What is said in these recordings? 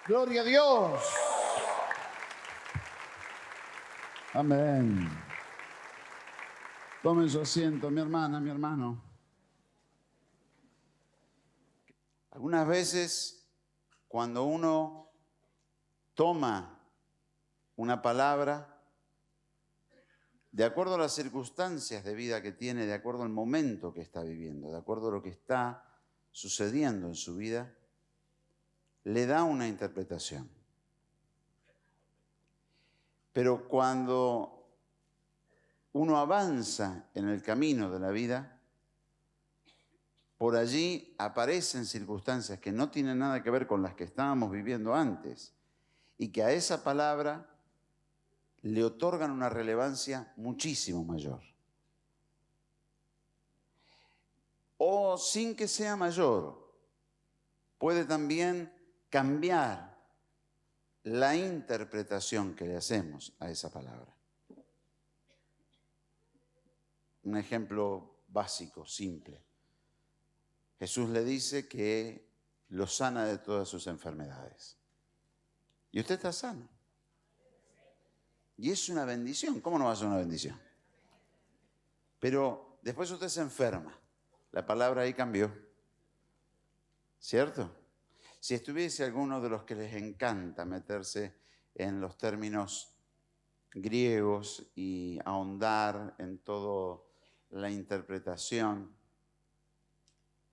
Gloria a Dios. Amén. Tomen su asiento, mi hermana, mi hermano. Algunas veces, cuando uno toma una palabra, de acuerdo a las circunstancias de vida que tiene, de acuerdo al momento que está viviendo, de acuerdo a lo que está sucediendo en su vida, le da una interpretación. Pero cuando uno avanza en el camino de la vida, por allí aparecen circunstancias que no tienen nada que ver con las que estábamos viviendo antes y que a esa palabra le otorgan una relevancia muchísimo mayor. O sin que sea mayor, puede también cambiar la interpretación que le hacemos a esa palabra. Un ejemplo básico, simple. Jesús le dice que lo sana de todas sus enfermedades. Y usted está sano. Y es una bendición. ¿Cómo no va a ser una bendición? Pero después usted se enferma. La palabra ahí cambió. ¿Cierto? Si estuviese alguno de los que les encanta meterse en los términos griegos y ahondar en toda la interpretación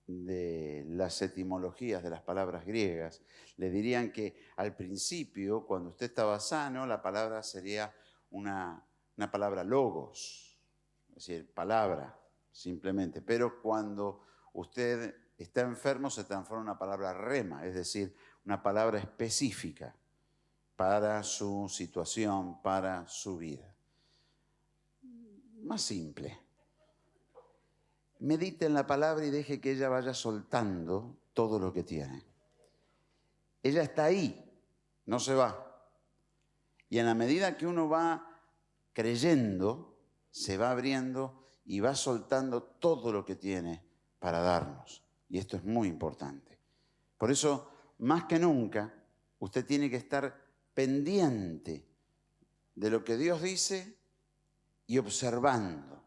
de las etimologías de las palabras griegas, le dirían que al principio, cuando usted estaba sano, la palabra sería una palabra logos, es decir, palabra, simplemente. Pero cuando usted está enfermo, se transforma en una palabra rema, es decir, una palabra específica para su situación, para su vida. Más simple. Medite en la palabra y deje que ella vaya soltando todo lo que tiene. Ella está ahí, no se va. Y en la medida que uno va creyendo, se va abriendo y va soltando todo lo que tiene para darnos. Y esto es muy importante. Por eso, más que nunca, usted tiene que estar pendiente de lo que Dios dice y observando.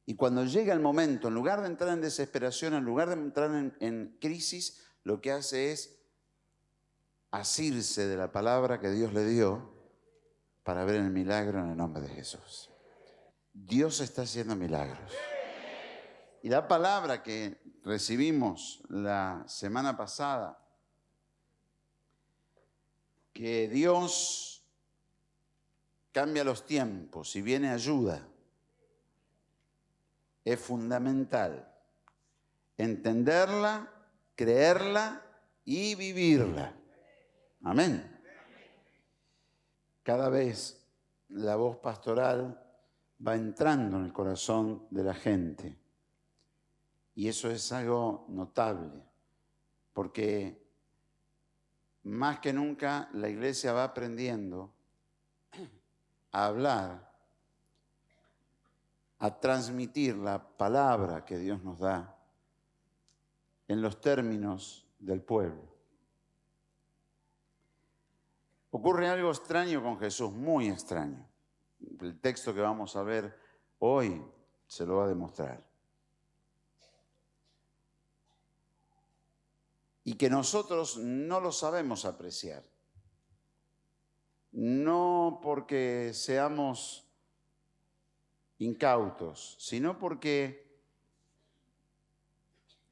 Y cuando llega el momento, en lugar de entrar en desesperación, en lugar de entrar en crisis, lo que hace es asirse de la palabra que Dios le dio para ver el milagro en el nombre de Jesús. Dios está haciendo milagros. Y la palabra que recibimos la semana pasada, que Dios cambia los tiempos y viene ayuda, es fundamental entenderla, creerla y vivirla. Amén. Cada vez la voz pastoral va entrando en el corazón de la gente. Y eso es algo notable, porque más que nunca la iglesia va aprendiendo a hablar, a transmitir la palabra que Dios nos da en los términos del pueblo. Ocurre algo extraño con Jesús, muy extraño. El texto que vamos a ver hoy se lo va a demostrar. Y que nosotros no lo sabemos apreciar. No porque seamos incautos, sino porque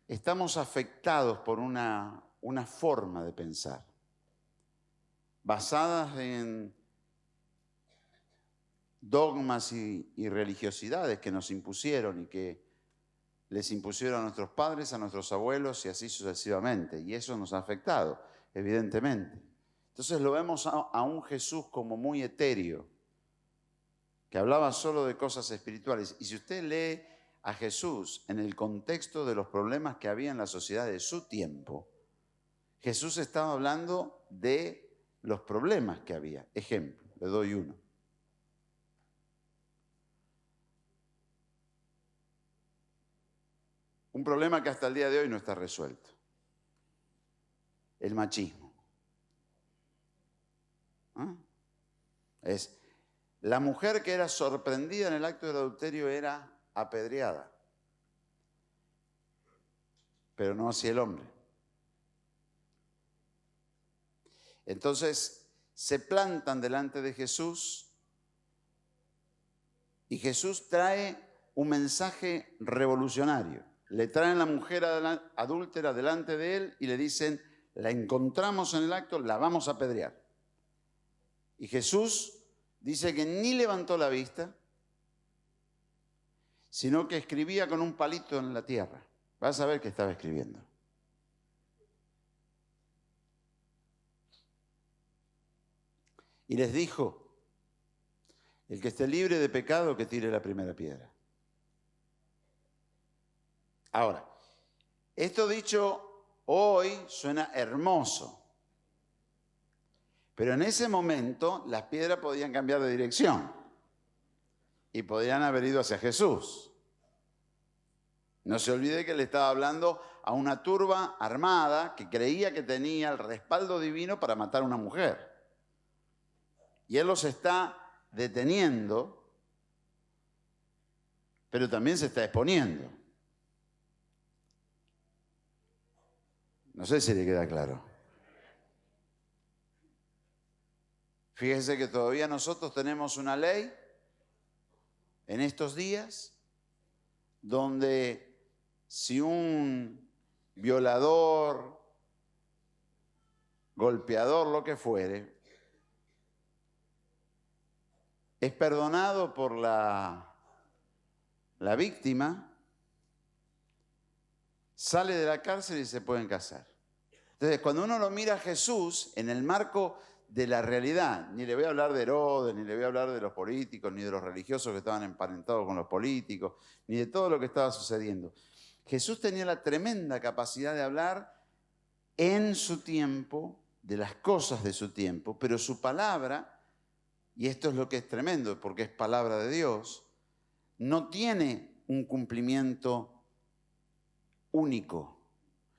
estamos afectados por una forma de pensar, basadas en dogmas y religiosidades que nos impusieron y que les impusieron a nuestros padres, a nuestros abuelos y así sucesivamente. Y eso nos ha afectado, evidentemente. Entonces lo vemos a un Jesús como muy etéreo, que hablaba solo de cosas espirituales. Y si usted lee a Jesús en el contexto de los problemas que había en la sociedad de su tiempo, Jesús estaba hablando de los problemas que había. Ejemplo, le doy uno. Un problema que hasta el día de hoy no está resuelto. El machismo. ¿Ah? La mujer que era sorprendida en el acto del adulterio era apedreada, pero no así el hombre. Entonces se plantan delante de Jesús y Jesús trae un mensaje revolucionario. Le traen la mujer adúltera delante de él y le dicen, la encontramos en el acto, la vamos a apedrear. Y Jesús dice que ni levantó la vista, sino que escribía con un palito en la tierra. Vas a ver qué estaba escribiendo. Y les dijo, el que esté libre de pecado, que tire la primera piedra. Ahora, esto dicho hoy suena hermoso, pero en ese momento las piedras podían cambiar de dirección y podían haber ido hacia Jesús. No se olvide que le estaba hablando a una turba armada que creía que tenía el respaldo divino para matar a una mujer. Y él los está deteniendo, pero también se está exponiendo. No sé si le queda claro. Fíjese que todavía nosotros tenemos una ley en estos días donde si un violador, golpeador, lo que fuere, es perdonado por la víctima, sale de la cárcel y se pueden casar. Entonces, cuando uno lo mira a Jesús en el marco de la realidad, ni le voy a hablar de Herodes, ni le voy a hablar de los políticos, ni de los religiosos que estaban emparentados con los políticos, ni de todo lo que estaba sucediendo. Jesús tenía la tremenda capacidad de hablar en su tiempo, de las cosas de su tiempo, pero su palabra, y esto es lo que es tremendo, porque es palabra de Dios, no tiene un cumplimiento único,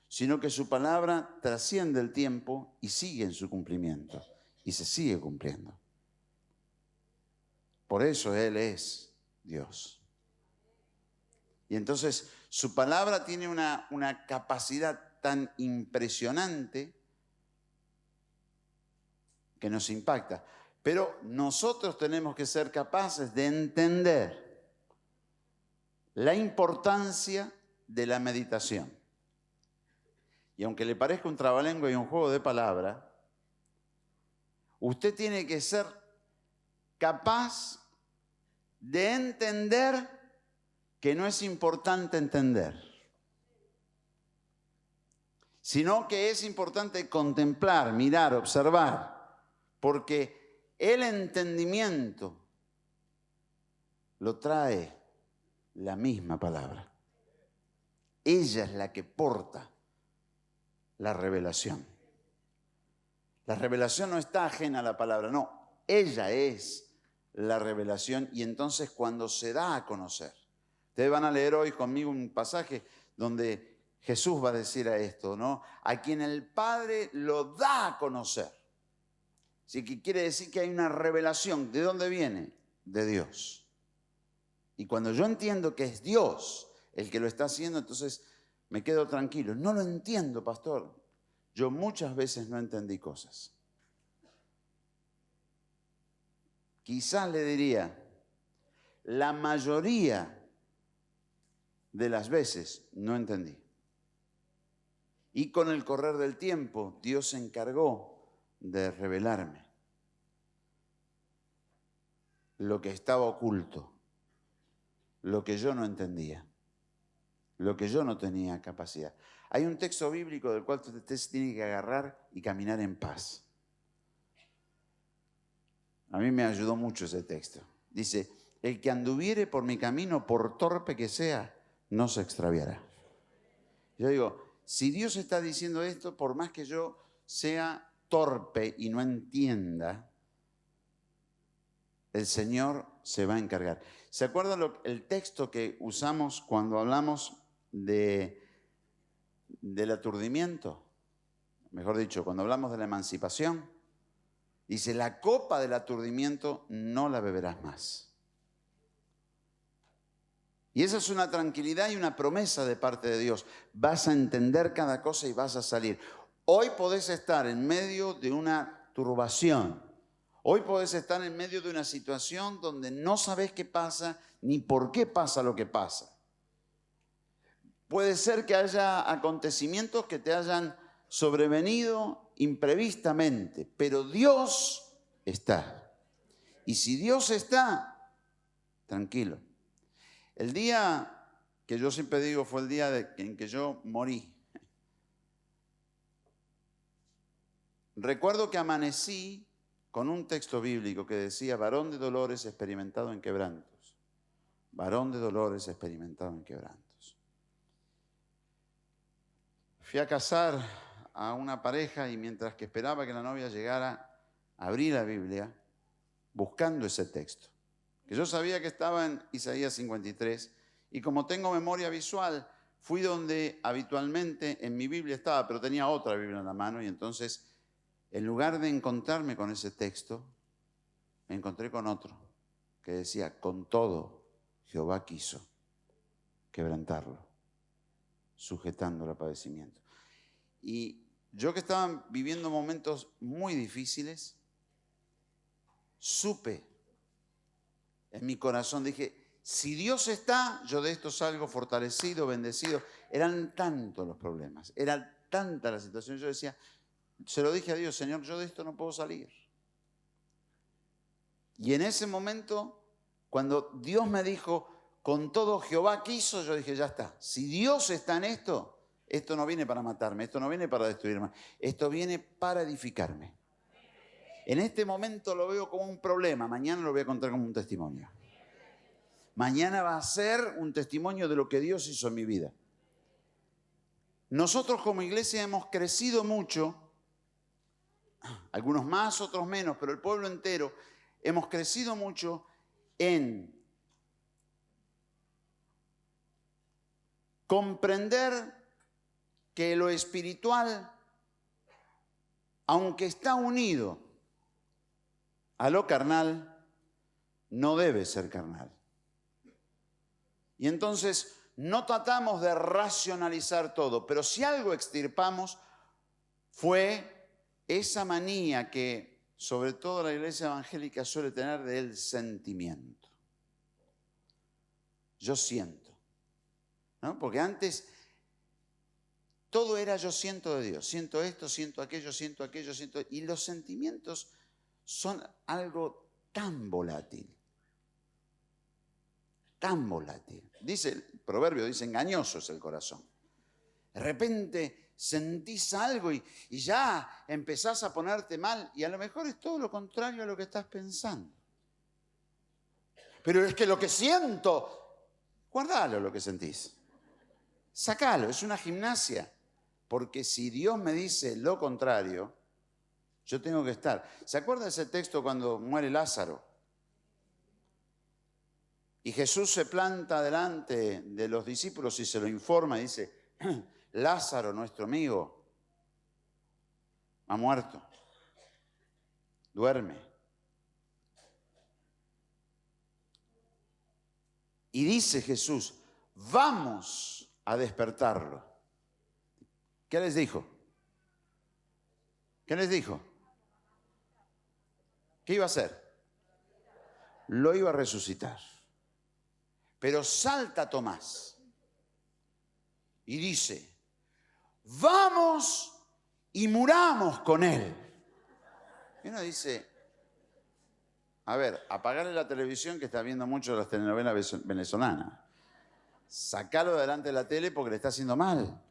sino que su palabra trasciende el tiempo y sigue en su cumplimiento, y se sigue cumpliendo. Por eso Él es Dios. Y entonces su palabra tiene una capacidad tan impresionante que nos impacta. Pero nosotros tenemos que ser capaces de entender la importancia de la meditación. Y aunque le parezca un trabalengua y un juego de palabras, usted tiene que ser capaz de entender que no es importante entender, sino que es importante contemplar, mirar, observar, porque el entendimiento lo trae la misma palabra. Ella es la que porta la revelación. La revelación no está ajena a la palabra, no, ella es la revelación y entonces cuando se da a conocer. Ustedes van a leer hoy conmigo un pasaje donde Jesús va a decir a esto, ¿no? A quien el Padre lo da a conocer. Así que quiere decir que hay una revelación. ¿De dónde viene? De Dios. Y cuando yo entiendo que es Dios el que lo está haciendo, entonces me quedo tranquilo. No lo entiendo, pastor. Yo muchas veces no entendí cosas. Quizás le diría, la mayoría de las veces no entendí. Y con el correr del tiempo, Dios se encargó de revelarme lo que estaba oculto, lo que yo no entendía, lo que yo no tenía capacidad. Hay un texto bíblico del cual usted se tiene que agarrar y caminar en paz. A mí me ayudó mucho ese texto. Dice, el que anduviere por mi camino, por torpe que sea, no se extraviará. Yo digo, si Dios está diciendo esto, por más que yo sea torpe y no entienda, el Señor se va a encargar. ¿Se acuerdan el texto que usamos cuando hablamos del aturdimiento? Mejor dicho, cuando hablamos de la emancipación. Dice, la copa del aturdimiento no la beberás más. Y esa es una tranquilidad y una promesa de parte de Dios. Vas a entender cada cosa y vas a salir. Hoy podés estar en medio de una turbación. Hoy podés estar en medio de una situación donde no sabés qué pasa ni por qué pasa lo que pasa. Puede ser que haya acontecimientos que te hayan sobrevenido imprevistamente, pero Dios está. Y si Dios está, tranquilo. El día que yo siempre digo fue el día en que yo morí. Recuerdo que amanecí con un texto bíblico que decía, varón de dolores experimentado en quebrantos. Varón de dolores experimentado en quebrantos. Fui a casar a una pareja y mientras que esperaba que la novia llegara, abrí la Biblia buscando ese texto, que yo sabía que estaba en Isaías 53, y como tengo memoria visual, fui donde habitualmente en mi Biblia estaba, pero tenía otra Biblia en la mano, y entonces, en lugar de encontrarme con ese texto, me encontré con otro, que decía, con todo Jehová quiso quebrantarlo, sujetándolo a padecimiento. Y yo que estaba viviendo momentos muy difíciles, supe en mi corazón, dije, si Dios está, yo de esto salgo fortalecido, bendecido. Eran tantos los problemas, era tanta la situación. Yo decía, se lo dije a Dios, Señor, yo de esto no puedo salir. Y en ese momento, cuando Dios me dijo, con todo Jehová quiso, yo dije, ya está. Si Dios está en esto, esto no viene para matarme, esto no viene para destruirme, esto viene para edificarme. En este momento lo veo como un problema, mañana lo voy a contar como un testimonio. Mañana va a ser un testimonio de lo que Dios hizo en mi vida. Nosotros como iglesia hemos crecido mucho, algunos más, otros menos, pero el pueblo entero hemos crecido mucho en comprender que lo espiritual, aunque está unido a lo carnal, no debe ser carnal. Y entonces no tratamos de racionalizar todo, pero si algo extirpamos fue esa manía que sobre todo la iglesia evangélica suele tener del sentimiento. Yo siento, ¿no? Porque antes todo era yo siento de Dios, siento esto, siento aquello, y los sentimientos son algo tan volátil. Tan volátil. Dice el proverbio, dice, engañoso es el corazón. De repente sentís algo y ya empezás a ponerte mal, y a lo mejor es todo lo contrario a lo que estás pensando. Pero es que lo que siento, guardalo lo que sentís. Sacalo, es una gimnasia. Porque si Dios me dice lo contrario, yo tengo que estar. ¿Se acuerda ese texto cuando muere Lázaro? Y Jesús se planta delante de los discípulos y se lo informa y dice, Lázaro, nuestro amigo, ha muerto, duerme. Y dice Jesús, vamos a despertarlo. ¿Qué les dijo? ¿Qué les dijo? ¿Qué iba a hacer? Lo iba a resucitar. Pero salta Tomás y dice, vamos y muramos con él. Y uno dice, a ver, apagale la televisión que está viendo mucho las telenovelas venezolanas. Sacalo delante de la tele porque le está haciendo mal.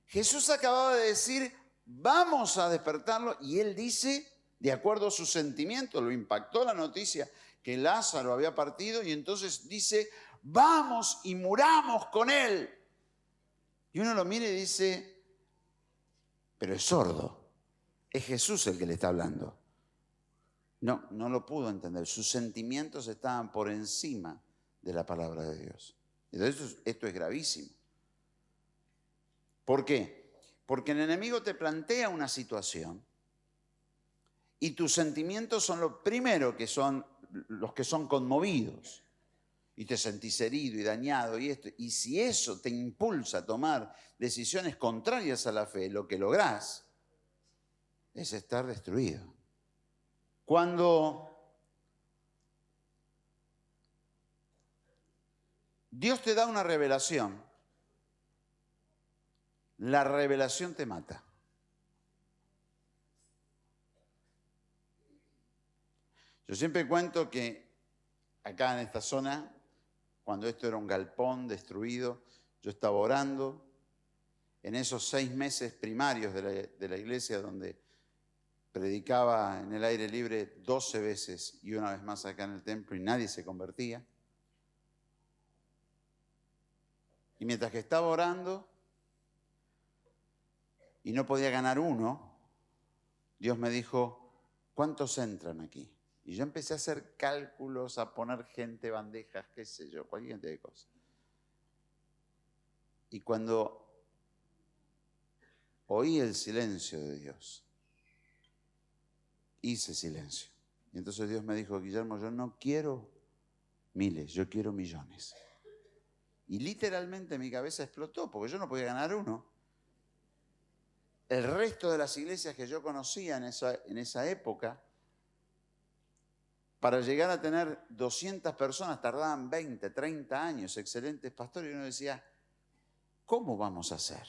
Jesús acababa de decir, vamos a despertarlo, y él dice, de acuerdo a sus sentimientos, lo impactó la noticia que Lázaro había partido, y entonces dice, vamos y muramos con él. Y uno lo mira y dice, pero es sordo, es Jesús el que le está hablando. No lo pudo entender, sus sentimientos estaban por encima de la palabra de Dios. Entonces esto es gravísimo. ¿Por qué? Porque el enemigo te plantea una situación Y tus sentimientos son los primeros que son los que son conmovidos. Y te sentís herido y dañado y esto. Y si eso te impulsa a tomar decisiones contrarias a la fe, lo que lográs es estar destruido. Cuando Dios te da una revelación, la revelación te mata. Yo siempre cuento que acá en esta zona, cuando esto era un galpón destruido, yo estaba orando en esos 6 meses primarios de la iglesia donde predicaba en el aire libre 12 veces y una vez más acá en el templo y nadie se convertía. Y mientras que estaba orando y no podía ganar uno, Dios me dijo, ¿cuántos entran aquí? Y yo empecé a hacer cálculos, a poner gente, bandejas, qué sé yo, cualquier cantidad de cosas. Y cuando oí el silencio de Dios, hice silencio. Y entonces Dios me dijo, Guillermo, yo no quiero miles, yo quiero millones. Y literalmente mi cabeza explotó, porque yo no podía ganar uno. El resto de las iglesias que yo conocía en esa época, para llegar a tener 200 personas tardaban 20, 30 años, excelentes pastores, y uno decía, ¿cómo vamos a hacer?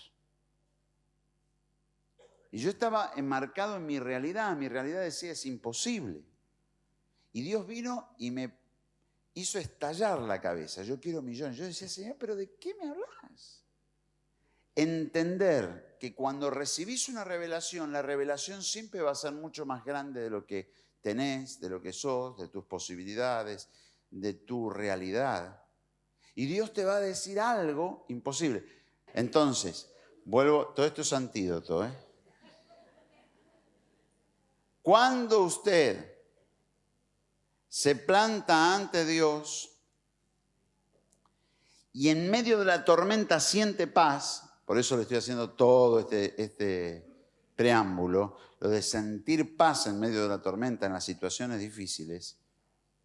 Y yo estaba enmarcado en mi realidad decía, es imposible. Y Dios vino y me hizo estallar la cabeza, yo quiero millones. Yo decía, Señor, ¿pero de qué me hablas? Entender que cuando recibís una revelación, la revelación siempre va a ser mucho más grande de lo que tenés, de lo que sos, de tus posibilidades, de tu realidad. Y Dios te va a decir algo imposible. Entonces, vuelvo, todo esto es antídoto, Cuando usted se planta ante Dios y en medio de la tormenta siente paz, por eso le estoy haciendo todo este preámbulo, lo de sentir paz en medio de la tormenta en las situaciones difíciles,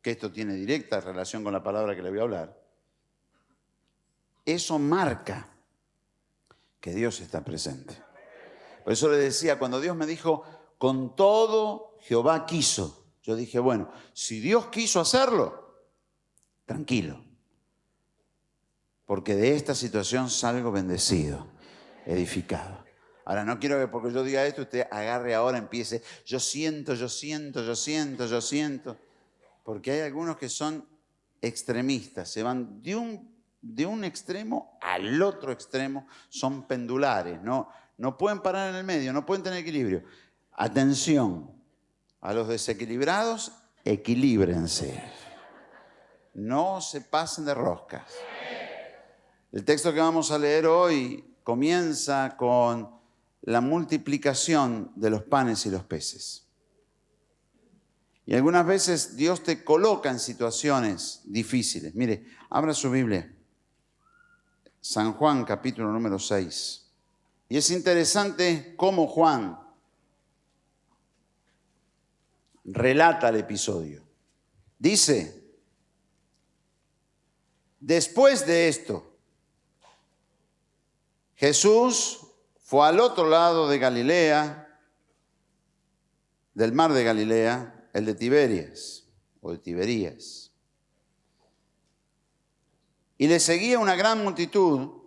que esto tiene directa relación con la palabra que le voy a hablar, eso marca que Dios está presente. Por eso le decía, cuando Dios me dijo, con todo Jehová quiso, yo dije, bueno, si Dios quiso hacerlo, tranquilo, porque de esta situación salgo bendecido, edificado. Ahora, no quiero que porque yo diga esto, usted agarre ahora, empiece, yo siento, porque hay algunos que son extremistas, se van de un extremo al otro extremo, son pendulares, no pueden parar en el medio, no pueden tener equilibrio. Atención, a los desequilibrados, equilíbrense. No se pasen de roscas. El texto que vamos a leer hoy comienza con la multiplicación de los panes y los peces. Y algunas veces Dios te coloca en situaciones difíciles. Mire, abra su Biblia. San Juan, capítulo número 6. Y es interesante cómo Juan relata el episodio. Dice, después de esto, Jesús fue al otro lado de Galilea, del mar de Galilea, el de Tiberias, o de Tiberías. Y le seguía una gran multitud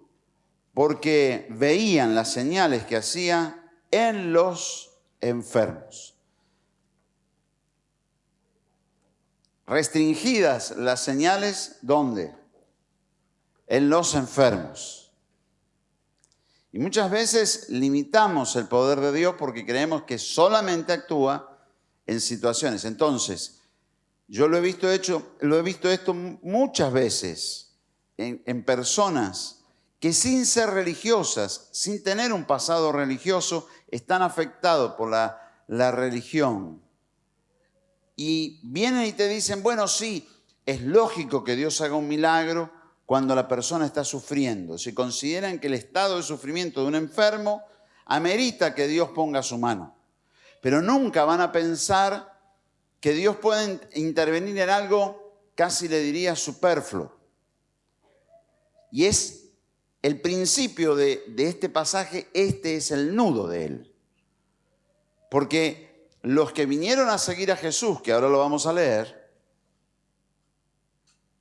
porque veían las señales que hacía en los enfermos. Restringidas las señales, ¿dónde? En los enfermos. Y muchas veces limitamos el poder de Dios porque creemos que solamente actúa en situaciones. Entonces, yo lo he visto esto muchas veces en personas que sin ser religiosas, sin tener un pasado religioso, están afectados por la religión. Y vienen y te dicen, bueno, sí, es lógico que Dios haga un milagro cuando la persona está sufriendo. Si consideran que el estado de sufrimiento de un enfermo amerita que Dios ponga su mano. pero nunca van a pensar que Dios puede intervenir en algo, casi le diría, superfluo. Y es el principio de este pasaje, este es el nudo de él. Porque los que vinieron a seguir a Jesús, que ahora lo vamos a leer,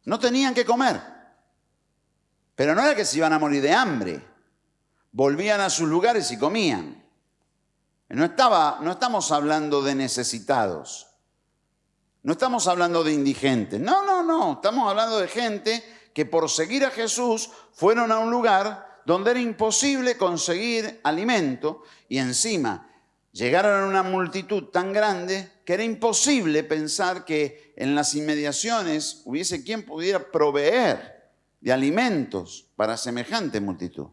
no tenían que comer. Pero no era que se iban a morir de hambre. Volvían a sus lugares y comían. No estamos hablando de necesitados. No estamos hablando de indigentes. No. Estamos hablando de gente que por seguir a Jesús fueron a un lugar donde era imposible conseguir alimento y encima llegaron a una multitud tan grande que era imposible pensar que en las inmediaciones hubiese quien pudiera proveer de alimentos para semejante multitud.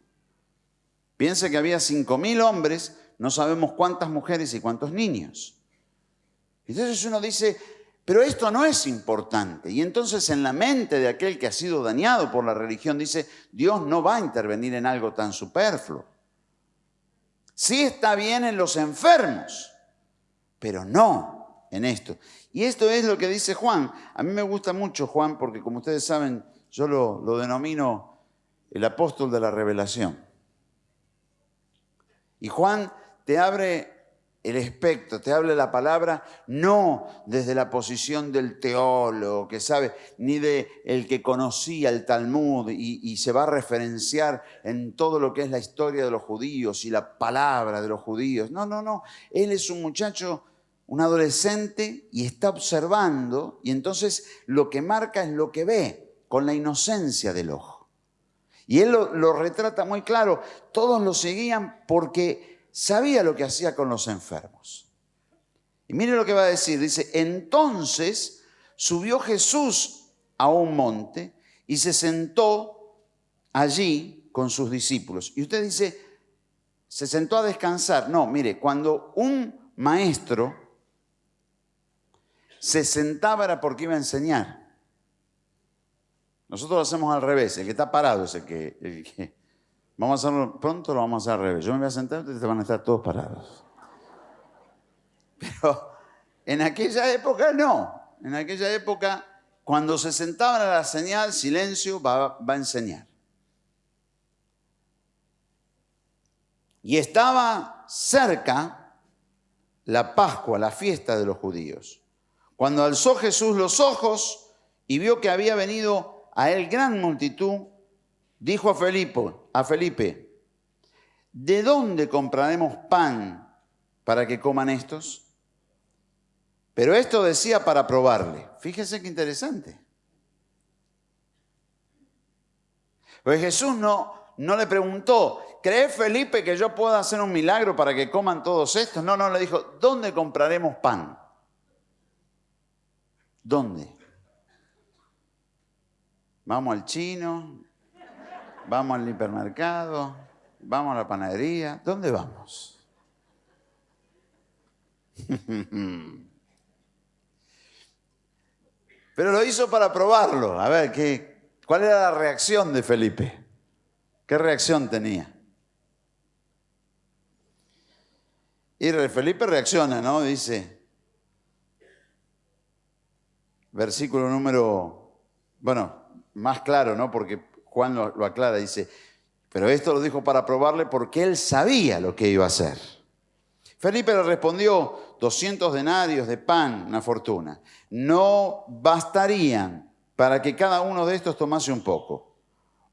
Piense que había 5.000 hombres, no sabemos cuántas mujeres y cuántos niños. Entonces uno dice, pero esto no es importante. Y entonces en la mente de aquel que ha sido dañado por la religión dice, Dios no va a intervenir en algo tan superfluo. Sí está bien en los enfermos, pero no en esto. Y esto es lo que dice Juan. A mí me gusta mucho Juan porque, como ustedes saben, yo lo denomino el apóstol de la revelación. Y Juan te abre el espectro, te habla la palabra no desde la posición del teólogo que sabe, ni de el que conocía el Talmud y se va a referenciar en todo lo que es la historia de los judíos y la palabra de los judíos. No. Él es un muchacho, un adolescente y está observando y entonces lo que marca es lo que ve con la inocencia del ojo. Y él lo retrata muy claro. Todos lo seguían porque sabía lo que hacía con los enfermos. Y mire lo que va a decir. Dice, entonces subió Jesús a un monte y se sentó allí con sus discípulos. Y usted dice, se sentó a descansar. No, mire, cuando un maestro se sentaba era porque iba a enseñar. Nosotros lo hacemos al revés. El que está parado es el que vamos a hacerlo pronto, lo vamos a hacer al revés. Yo me voy a sentar, ustedes van a estar todos parados. Pero en aquella época no. En aquella época, cuando se sentaban a la señal, silencio, va a enseñar. Y estaba cerca la Pascua, la fiesta de los judíos. Cuando alzó Jesús los ojos y vio que había venido a él gran multitud, dijo a Felipe, ¿de dónde compraremos pan para que coman estos? Pero esto decía para probarle. Fíjese qué interesante. Pues Jesús no le preguntó, ¿cree Felipe que yo pueda hacer un milagro para que coman todos estos? No, le dijo, ¿dónde compraremos pan? ¿Dónde? Vamos al chino, vamos al hipermercado, vamos a la panadería. ¿Dónde vamos? Pero lo hizo para probarlo. A ver, ¿cuál era la reacción de Felipe? ¿Qué reacción tenía? Y Felipe reacciona, ¿no? Dice, versículo número, más claro, ¿no? Porque Juan lo aclara, dice, pero esto lo dijo para probarle porque él sabía lo que iba a hacer. Felipe le respondió, 200 denarios de pan, una fortuna, no bastarían para que cada uno de estos tomase un poco.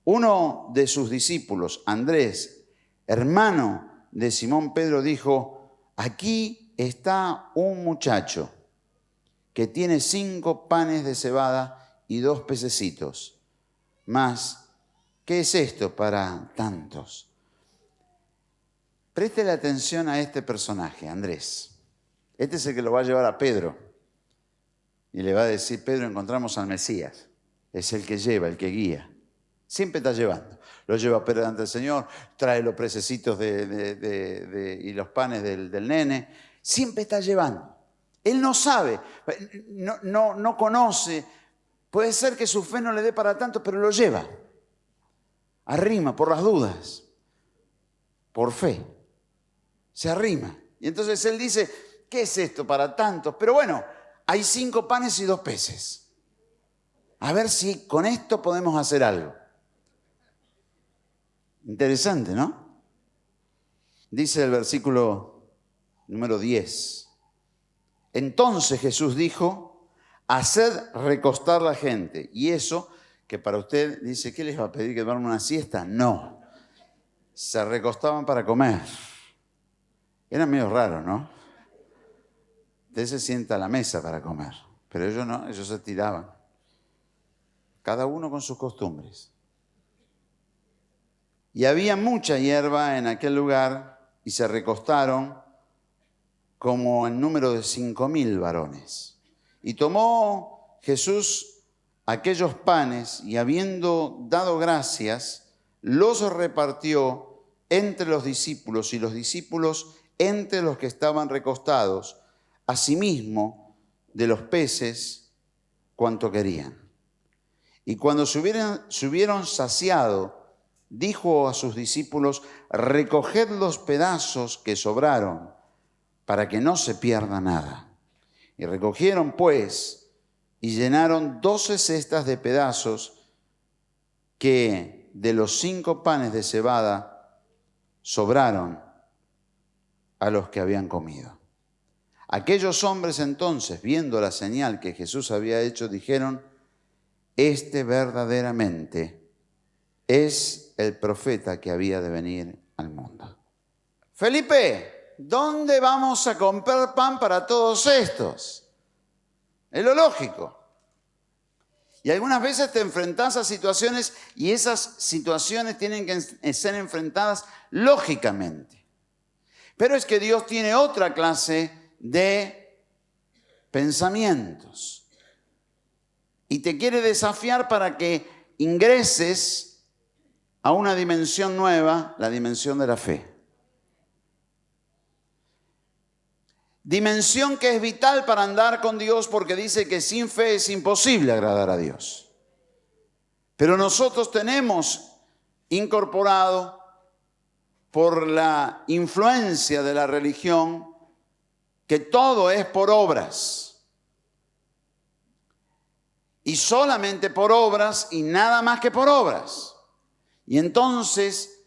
Uno de sus discípulos, Andrés, hermano de Simón Pedro, dijo, aquí está un muchacho que tiene 5 panes de cebada y 2 pececitos. Mas, ¿qué es esto para tantos? Préstele atención a este personaje, Andrés. Este es el que lo va a llevar a Pedro. Y le va a decir, Pedro, encontramos al Mesías. Es el que lleva, el que guía. Siempre está llevando. Lo lleva Pedro delante del Señor, trae los pececitos y los panes del nene. Siempre está llevando. Él no sabe, no conoce. Puede ser que su fe no le dé para tanto, pero lo lleva. Arrima por las dudas. Por fe. Se arrima. Y entonces él dice, ¿qué es esto para tantos? Pero bueno, hay 5 panes y 2 peces. A ver si con esto podemos hacer algo. Interesante, ¿no? Dice el versículo número 10. Entonces Jesús dijo, haced recostar la gente. Y eso, que para usted dice, ¿qué les va a pedir? ¿Que duerman una siesta? No. Se recostaban para comer. Era medio raro, ¿no? Usted se sienta a la mesa para comer, pero ellos no, ellos se tiraban. Cada uno con sus costumbres. Y había mucha hierba en aquel lugar y se recostaron como en número de 5.000 varones. Y tomó Jesús aquellos panes y habiendo dado gracias, los repartió entre los discípulos y los discípulos entre los que estaban recostados, asimismo de los peces cuanto querían. Y cuando se hubieron saciado, dijo a sus discípulos, recoged los pedazos que sobraron, para que no se pierda nada. Y recogieron pues, y llenaron 12 cestas de pedazos que de los 5 panes de cebada sobraron a los que habían comido. Aquellos hombres entonces, viendo la señal que Jesús había hecho, dijeron, este verdaderamente es el profeta que había de venir al mundo. Felipe, ¿dónde vamos a comprar pan para todos estos? Es lo lógico. Y algunas veces te enfrentas a situaciones y esas situaciones tienen que ser enfrentadas lógicamente. Pero es que Dios tiene otra clase de pensamientos y te quiere desafiar para que ingreses a una dimensión nueva, la dimensión de la fe. Dimensión que es vital para andar con Dios porque dice que sin fe es imposible agradar a Dios. Pero nosotros tenemos incorporado por la influencia de la religión que todo es por obras. Y solamente por obras y nada más que por obras. Y entonces,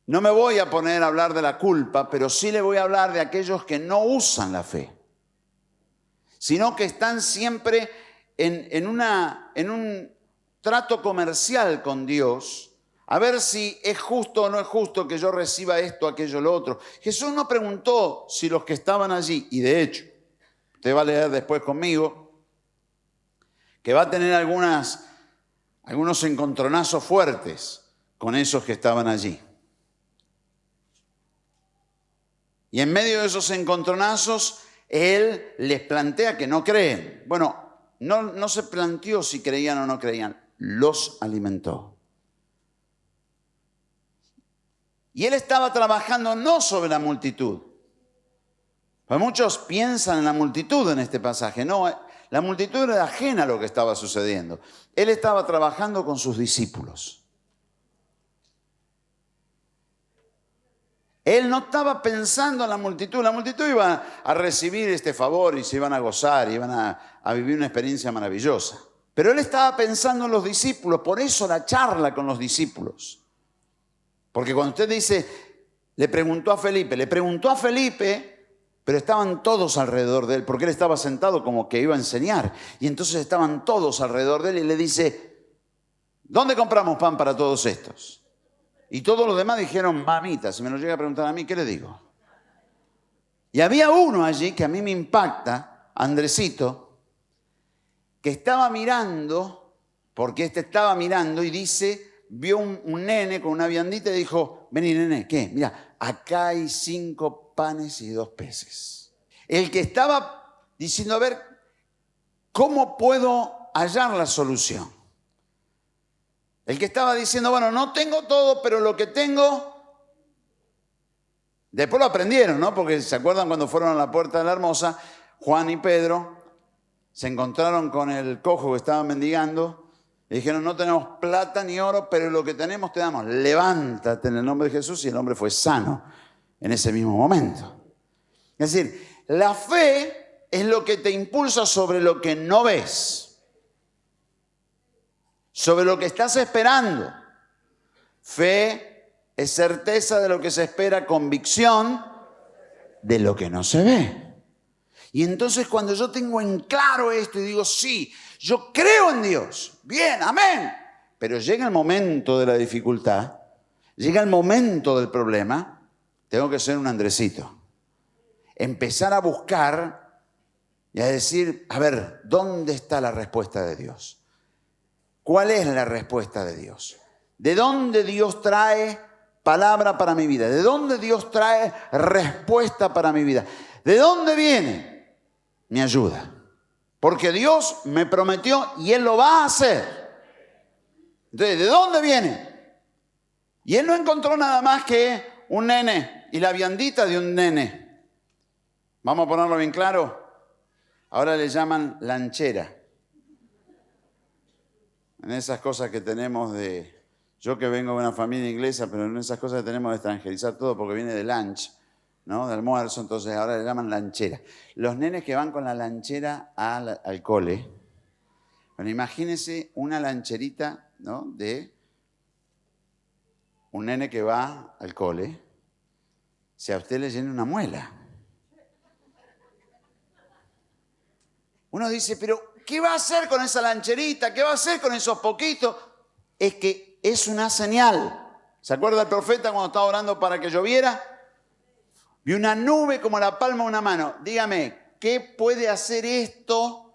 no me voy a poner a hablar de la culpa, pero sí le voy a hablar de aquellos que no usan la fe, sino que están siempre en un trato comercial con Dios, a ver si es justo o no es justo que yo reciba esto, aquello, lo otro. Jesús no preguntó si los que estaban allí, y de hecho, usted va a leer después conmigo, que va a tener algunos encontronazos fuertes con esos que estaban allí. Y en medio de esos encontronazos, Él les plantea que no creen. Bueno, no se planteó si creían o no creían, los alimentó. Y Él estaba trabajando no sobre la multitud. Pues muchos piensan en la multitud en este pasaje. No, la multitud era ajena a lo que estaba sucediendo. Él estaba trabajando con sus discípulos. Él no estaba pensando en la multitud. La multitud iba a recibir este favor y se iban a gozar, iban a vivir una experiencia maravillosa. Pero Él estaba pensando en los discípulos, por eso la charla con los discípulos. Porque cuando usted dice, le preguntó a Felipe, pero estaban todos alrededor de él, porque él estaba sentado como que iba a enseñar. Y entonces estaban todos alrededor de él y le dice, ¿dónde compramos pan para todos estos? Y todos los demás dijeron, mamita, si me lo llega a preguntar a mí, ¿qué le digo? Y había uno allí que a mí me impacta, Andresito, que estaba mirando, porque estaba mirando y dice, vio un nene con una viandita y dijo, vení nene, ¿qué? Mira, acá hay 5 panes y 2 peces. El que estaba diciendo, a ver, ¿cómo puedo hallar la solución? El que estaba diciendo, bueno, no tengo todo, pero lo que tengo... Después lo aprendieron, ¿no? Porque se acuerdan cuando fueron a la puerta de la Hermosa, Juan y Pedro se encontraron con el cojo que estaba mendigando. Le dijeron, no tenemos plata ni oro, pero lo que tenemos te damos. Levántate en el nombre de Jesús, y el hombre fue sano en ese mismo momento. Es decir, la fe es lo que te impulsa sobre lo que no ves, sobre lo que estás esperando. Fe es certeza de lo que se espera, convicción de lo que no se ve. Y entonces cuando yo tengo en claro esto y digo, sí, yo creo en Dios, bien, amén. Pero llega el momento de la dificultad, llega el momento del problema, tengo que ser un Andresito. Empezar a buscar y a decir, a ver, ¿dónde está la respuesta de Dios? ¿Cuál es la respuesta de Dios? ¿De dónde Dios trae palabra para mi vida? ¿De dónde Dios trae respuesta para mi vida? ¿De dónde viene mi ayuda? Porque Dios me prometió y Él lo va a hacer. Entonces, ¿de dónde viene? Y Él no encontró nada más que un nene y la viandita de un nene. Vamos a ponerlo bien claro. Ahora le llaman lanchera. En esas cosas que tenemos de... Yo que vengo de una familia inglesa, pero en esas cosas que tenemos de extranjerizar todo porque viene de lunch, ¿no? De almuerzo, entonces ahora le llaman lanchera. Los nenes que van con la lanchera al cole, bueno, imagínense una lancherita, ¿no? De un nene que va al cole, si a usted le llena una muela. Uno dice, pero ¿qué va a hacer con esa lancherita? ¿Qué va a hacer con esos poquitos? Es que es una señal. ¿Se acuerda el profeta cuando estaba orando para que lloviera? Vi una nube como la palma de una mano. Dígame, ¿qué puede hacer esto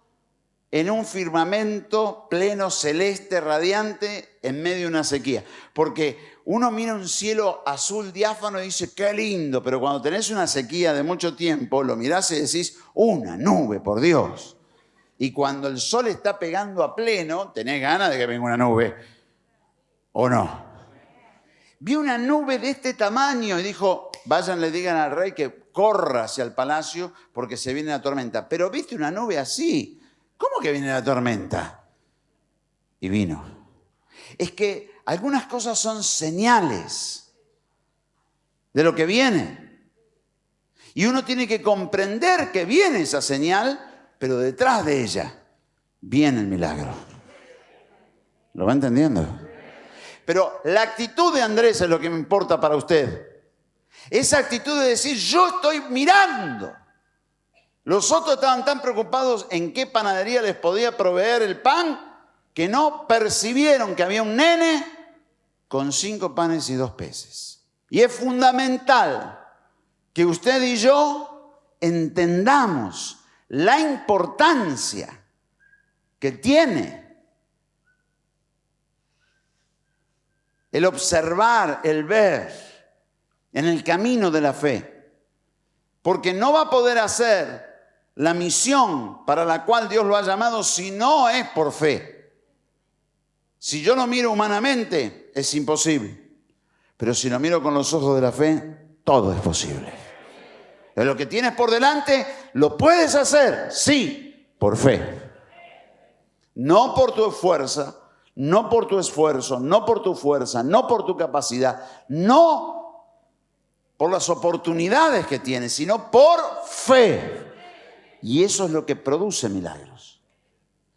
en un firmamento pleno, celeste, radiante, en medio de una sequía? Porque uno mira un cielo azul diáfano y dice, qué lindo, pero cuando tenés una sequía de mucho tiempo, lo mirás y decís, una nube, por Dios. Y cuando el sol está pegando a pleno, tenés ganas de que venga una nube. ¿O no? Vi una nube de este tamaño y dijo, vayan, le digan al rey que corra hacia el palacio porque se viene la tormenta. Pero viste una nube así. ¿Cómo que viene la tormenta? Y vino. Es que algunas cosas son señales de lo que viene. Y uno tiene que comprender que viene esa señal, pero detrás de ella viene el milagro. ¿Lo va entendiendo? Pero la actitud de Andrés es lo que me importa para usted. Esa actitud de decir, yo estoy mirando. Los otros estaban tan preocupados en qué panadería les podía proveer el pan que no percibieron que había un nene con 5 panes y 2 peces. Y es fundamental que usted y yo entendamos la importancia que tiene el observar, el ver en el camino de la fe. Porque no va a poder hacer la misión para la cual Dios lo ha llamado si no es por fe. Si yo lo miro humanamente, es imposible. Pero si lo miro con los ojos de la fe, todo es posible. Lo que tienes por delante, lo puedes hacer, sí, por fe. No por tu fuerza, no por tu esfuerzo, no por tu fuerza, no por tu capacidad, no por las oportunidades que tienes, sino por fe. Y eso es lo que produce milagros.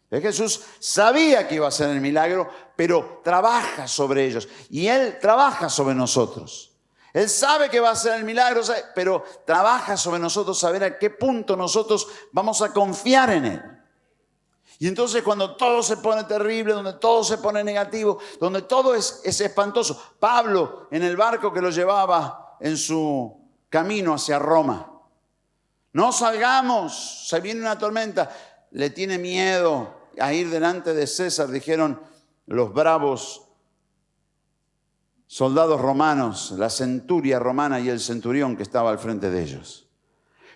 Jesús sabía que iba a hacer el milagro, pero trabaja sobre ellos. Y Él trabaja sobre nosotros. Él sabe que va a hacer el milagro, pero trabaja sobre nosotros, saber a qué punto nosotros vamos a confiar en Él. Y entonces cuando todo se pone terrible, donde todo se pone negativo, donde todo es espantoso. Pablo en el barco que lo llevaba en su camino hacia Roma. No salgamos, se viene una tormenta. Le tiene miedo a ir delante de César, dijeron los bravos soldados romanos, la centuria romana y el centurión que estaba al frente de ellos.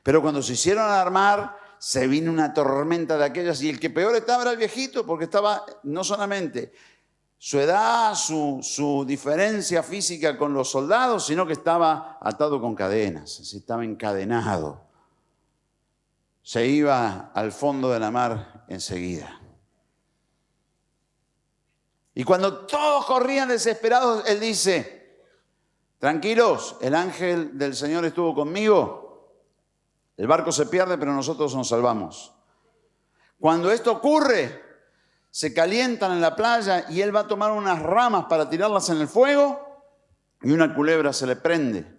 Pero cuando se hicieron alarmar, se vino una tormenta de aquellas y el que peor estaba era el viejito, porque estaba no solamente su edad, su diferencia física con los soldados, sino que estaba atado con cadenas, estaba encadenado. Se iba al fondo de la mar enseguida. Y cuando todos corrían desesperados, él dice, tranquilos, el ángel del Señor estuvo conmigo El barco se pierde, pero nosotros nos salvamos. Cuando esto ocurre, se calientan en la playa y él va a tomar unas ramas para tirarlas en el fuego y una culebra se le prende.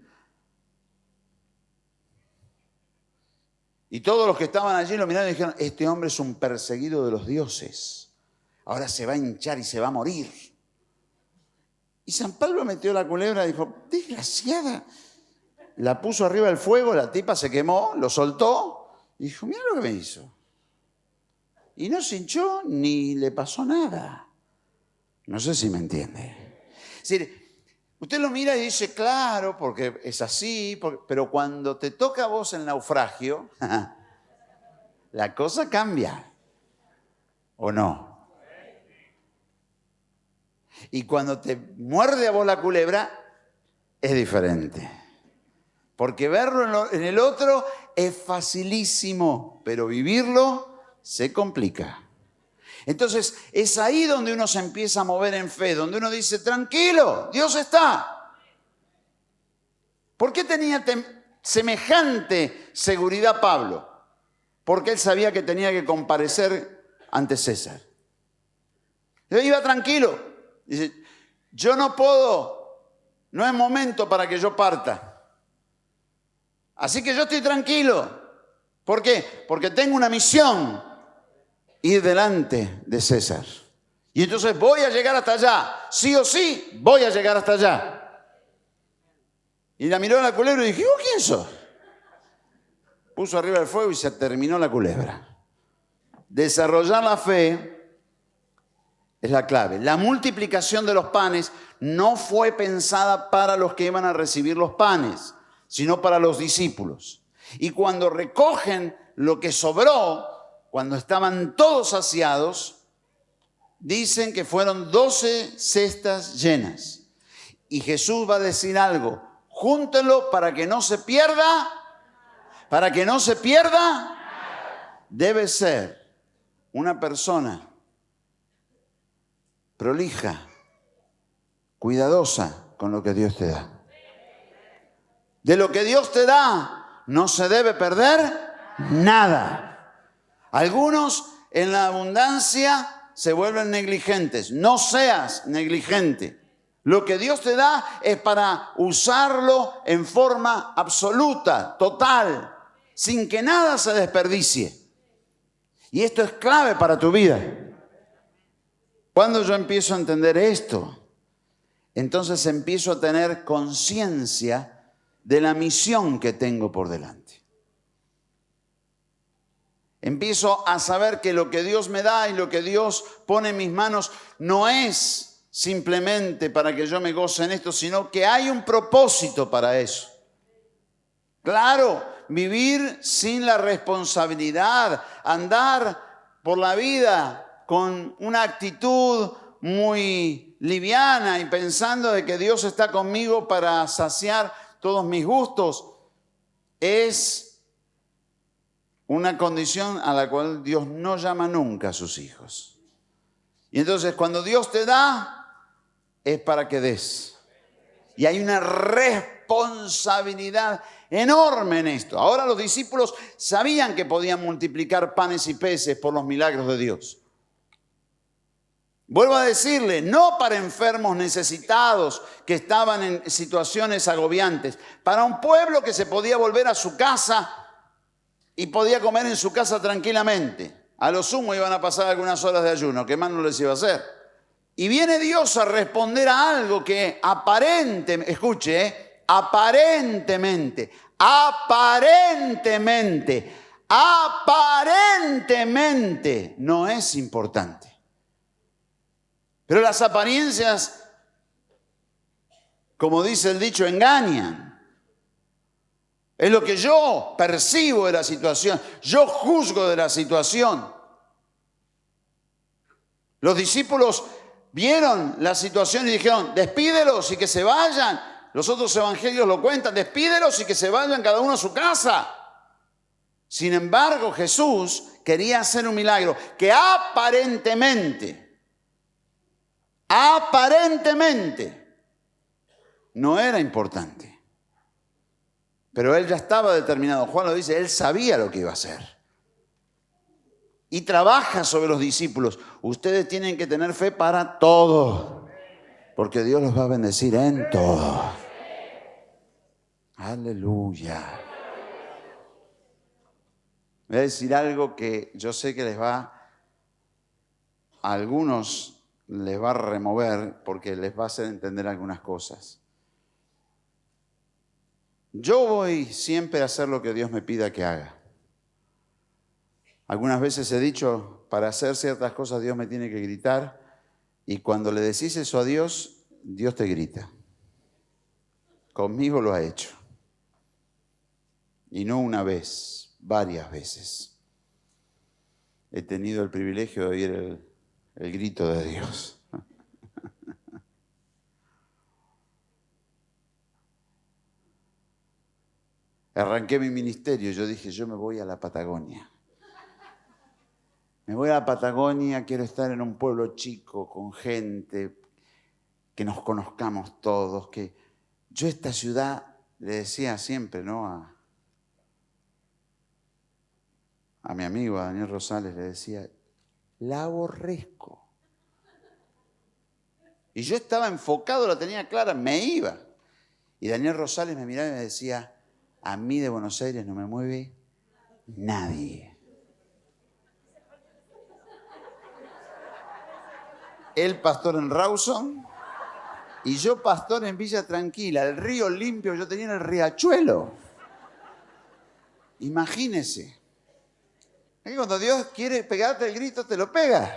Y todos los que estaban allí lo miraron y dijeron, este hombre es un perseguido de los dioses. Ahora se va a hinchar y se va a morir. Y San Pablo metió la culebra y dijo, desgraciada. La puso arriba del fuego, la tipa se quemó, lo soltó y dijo, mira lo que me hizo. Y no se hinchó ni le pasó nada. No sé si me entiende. Es decir, usted lo mira y dice, claro, porque es así, pero cuando te toca a vos el naufragio, la cosa cambia. ¿O no? Y cuando te muerde a vos la culebra, es diferente. Porque verlo en el otro es facilísimo, pero vivirlo se complica. Entonces, es ahí donde uno se empieza a mover en fe, donde uno dice, tranquilo, Dios está. ¿Por qué tenía semejante seguridad Pablo? Porque él sabía que tenía que comparecer ante César. Yo iba tranquilo. Dice, yo no puedo, no es momento para que yo parta. Así que yo estoy tranquilo. ¿Por qué? Porque tengo una misión. Ir delante de César. Y entonces voy a llegar hasta allá. Sí o sí, voy a llegar hasta allá. Y la miró a la culebra y dije, ¿vos quién sos? Puso arriba el fuego y se terminó la culebra. Desarrollar la fe es la clave. La multiplicación de los panes no fue pensada para los que iban a recibir los panes, sino para los discípulos. Y cuando recogen lo que sobró, cuando estaban todos saciados, dicen que fueron 12 cestas llenas. Y Jesús va a decir algo, júntenlo para que no se pierda, para que no se pierda, debe ser una persona prolija, cuidadosa con lo que Dios te da. De lo que Dios te da, no se debe perder nada. Algunos en la abundancia se vuelven negligentes. No seas negligente. Lo que Dios te da es para usarlo en forma absoluta, total, sin que nada se desperdicie. Y esto es clave para tu vida. Cuando yo empiezo a entender esto, entonces empiezo a tener conciencia de la misión que tengo por delante. Empiezo a saber que lo que Dios me da y lo que Dios pone en mis manos no es simplemente para que yo me goce en esto, sino que hay un propósito para eso. Claro, vivir sin la responsabilidad, andar por la vida con una actitud muy liviana y pensando de que Dios está conmigo para saciar todos mis gustos, es una condición a la cual Dios no llama nunca a sus hijos. Y entonces cuando Dios te da, es para que des. Y hay una responsabilidad enorme en esto. Ahora los discípulos sabían que podían multiplicar panes y peces por los milagros de Dios. Vuelvo a decirle, no para enfermos necesitados que estaban en situaciones agobiantes, para un pueblo que se podía volver a su casa y podía comer en su casa tranquilamente. A lo sumo iban a pasar algunas horas de ayuno, ¿qué más no les iba a hacer? Y viene Dios a responder a algo que aparentemente, escuche, aparentemente no es importante. Pero las apariencias, como dice el dicho, engañan. Es lo que yo percibo de la situación. Yo juzgo de la situación. Los discípulos vieron la situación y dijeron, despídelos y que se vayan. Los otros evangelios lo cuentan, despídelos y que se vayan cada uno a su casa. Sin embargo, Jesús quería hacer un milagro que aparentemente no era importante. Pero él ya estaba determinado. Juan lo dice, él sabía lo que iba a hacer. Y trabaja sobre los discípulos. Ustedes tienen que tener fe para todo, porque Dios los va a bendecir en todo. Aleluya. Voy a decir algo que yo sé que a algunos les va a remover, porque les va a hacer entender algunas cosas. Yo voy siempre a hacer lo que Dios me pida que haga. Algunas veces he dicho, para hacer ciertas cosas Dios me tiene que gritar, y cuando le decís eso a Dios, Dios te grita. Conmigo lo ha hecho. Y no una vez, varias veces. He tenido el privilegio de oír el grito de Dios. Arranqué mi ministerio, yo dije, yo me voy a la Patagonia. Me voy a la Patagonia, quiero estar en un pueblo chico, con gente, que nos conozcamos todos, que yo esta ciudad, le decía siempre, ¿no? A mi amigo, a Daniel Rosales, le decía, la aborrezco. Y yo estaba enfocado, la tenía clara, me iba. Y Daniel Rosales me miraba y me decía, a mí de Buenos Aires no me mueve nadie. Él pastor en Rawson y yo pastor en Villa Tranquila, el río limpio, yo tenía en el riachuelo. Imagínese. Es que cuando Dios quiere pegarte el grito, te lo pega.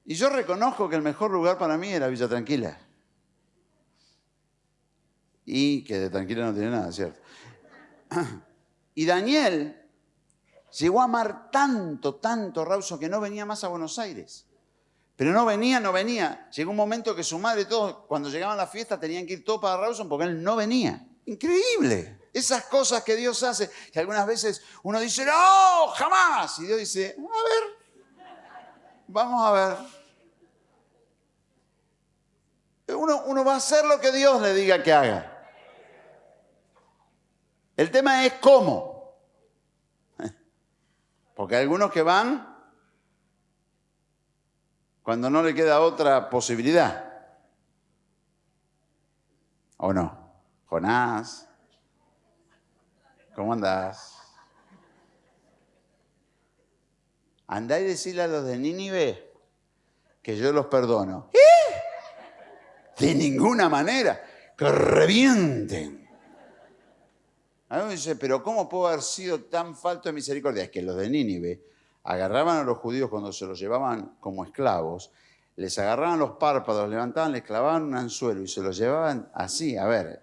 Y yo reconozco que el mejor lugar para mí era Villa Tranquila. Y que de tranquila no tiene nada, ¿cierto? Y Daniel llegó a amar tanto Rawson que no venía más a Buenos Aires. Pero no venía. Llegó un momento que su madre y todos, cuando llegaban a la fiesta, tenían que ir todos para Rawson porque él no venía. Increíble. Esas cosas que Dios hace, que algunas veces uno dice, no, jamás. Y Dios dice, a ver, vamos a ver. Uno va a hacer lo que Dios le diga que haga. El tema es cómo. Porque hay algunos que van cuando no le queda otra posibilidad. ¿O no? Jonás, ¿cómo andás? Andá y decirle a los de Nínive que yo los perdono. De ninguna manera, que revienten. Algunos dicen, pero ¿cómo puedo haber sido tan falto de misericordia? Es que los de Nínive agarraban a los judíos cuando se los llevaban como esclavos, les agarraban los párpados, los levantaban, les clavaban un anzuelo y se los llevaban así. A ver,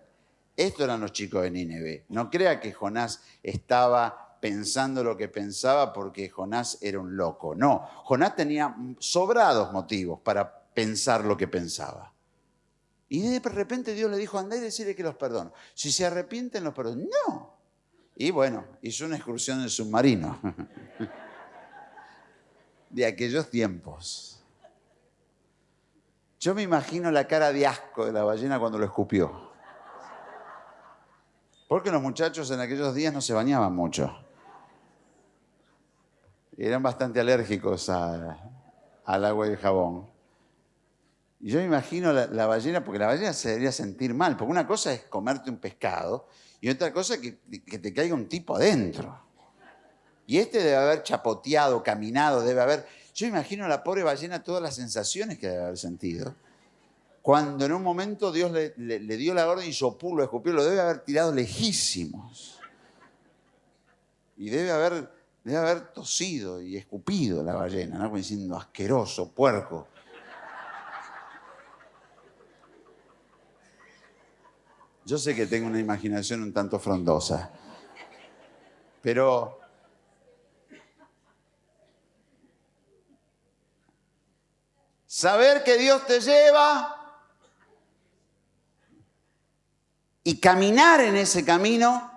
estos eran los chicos de Nínive. No crea que Jonás estaba pensando lo que pensaba porque Jonás era un loco. No, Jonás tenía sobrados motivos para pensar lo que pensaba. Y de repente Dios le dijo, andá y decirle que los perdono. Si se arrepienten, los perdono. No. Y bueno, hizo una excursión en submarino. De aquellos tiempos. Yo me imagino la cara de asco de la ballena cuando lo escupió. Porque los muchachos en aquellos días no se bañaban mucho. Eran bastante alérgicos al agua y el jabón. Y yo me imagino la ballena, porque la ballena se debería sentir mal, porque una cosa es comerte un pescado y otra cosa es que te caiga un tipo adentro. Y este debe haber chapoteado, caminado, debe haber... Yo imagino a la pobre ballena todas las sensaciones que debe haber sentido. Cuando en un momento Dios le dio la orden y sopó, lo escupió, lo debe haber tirado lejísimos. Y debe haber tosido y escupido la ballena, ¿no? Como diciendo, asqueroso, puerco. Yo sé que tengo una imaginación un tanto frondosa, pero saber que Dios te lleva y caminar en ese camino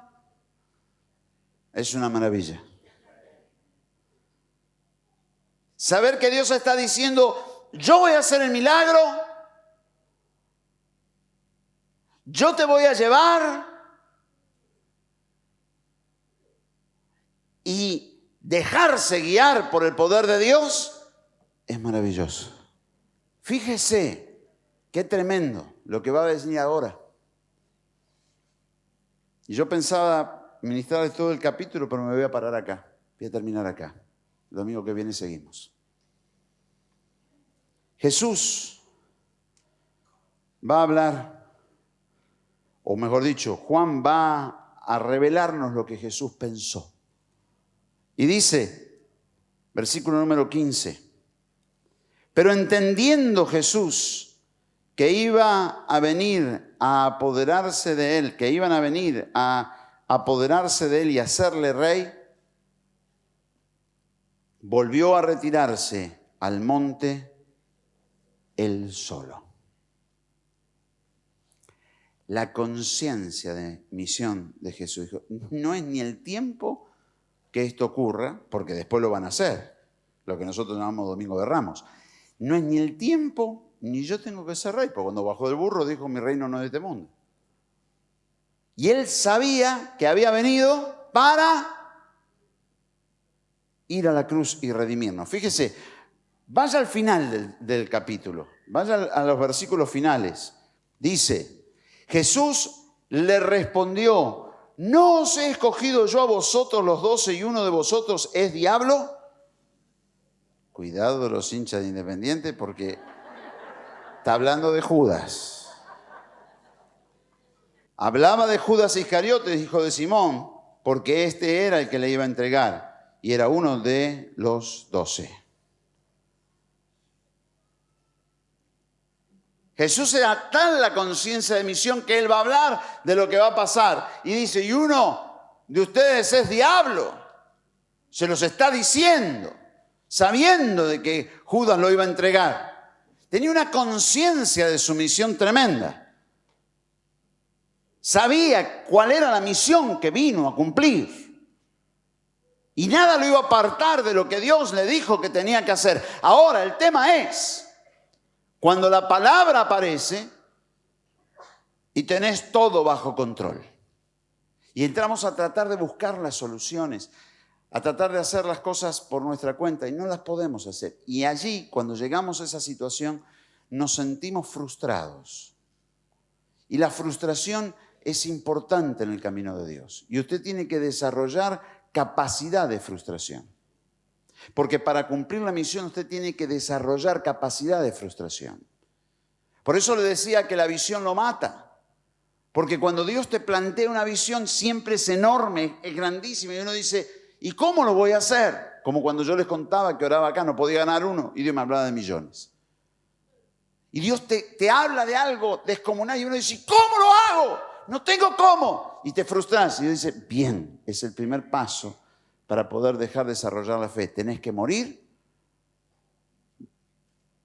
es una maravilla. Saber que Dios está diciendo, yo voy a hacer el milagro, yo te voy a llevar, y dejarse guiar por el poder de Dios es maravilloso. Fíjese qué tremendo lo que va a decir ahora. Y yo pensaba ministrar todo el capítulo, pero me voy a parar acá. Voy a terminar acá. El domingo que viene seguimos. Jesús va a hablar, o mejor dicho, Juan va a revelarnos lo que Jesús pensó. Y dice, versículo número 15, pero entendiendo Jesús que iba a venir a apoderarse de él, que iban a venir a apoderarse de él y hacerle rey, volvió a retirarse al monte él solo. La conciencia de misión de Jesús dijo, no es ni el tiempo que esto ocurra, porque después lo van a hacer, lo que nosotros llamamos Domingo de Ramos. No es ni el tiempo, ni yo tengo que ser rey, porque cuando bajó del burro dijo, mi reino no es de este mundo. Y él sabía que había venido para ir a la cruz y redimirnos. Fíjese, vaya al final del capítulo, vaya a los versículos finales. Dice, Jesús le respondió, ¿no os he escogido yo a vosotros los 12 y uno de vosotros es diablo? Cuidado de los hinchas de Independiente porque está hablando de Judas. Hablaba de Judas Iscariote, hijo de Simón, porque este era el que le iba a entregar y era uno de los 12. Jesús era tan la conciencia de misión que él va a hablar de lo que va a pasar. Y dice, y uno de ustedes es diablo. Se los está diciendo, sabiendo de que Judas lo iba a entregar. Tenía una conciencia de su misión tremenda. Sabía cuál era la misión que vino a cumplir. Y nada lo iba a apartar de lo que Dios le dijo que tenía que hacer. Ahora, el tema es, cuando la palabra aparece y tenés todo bajo control. Y entramos a tratar de buscar las soluciones, a tratar de hacer las cosas por nuestra cuenta y no las podemos hacer. Y allí, cuando llegamos a esa situación, nos sentimos frustrados. Y la frustración es importante en el camino de Dios. Y usted tiene que desarrollar capacidad de frustración. Porque para cumplir la misión usted tiene que desarrollar capacidad de frustración. Por eso le decía que la visión lo mata. Porque cuando Dios te plantea una visión siempre es enorme, es grandísima. Y uno dice, ¿y cómo lo voy a hacer? Como cuando yo les contaba que oraba acá, no podía ganar uno y Dios me hablaba de millones. Y Dios te habla de algo descomunal y uno dice, ¿cómo lo hago? No tengo cómo. Y te frustras y Dios dice, bien, es el primer paso para poder dejar de desarrollar la fe. Tenés que morir.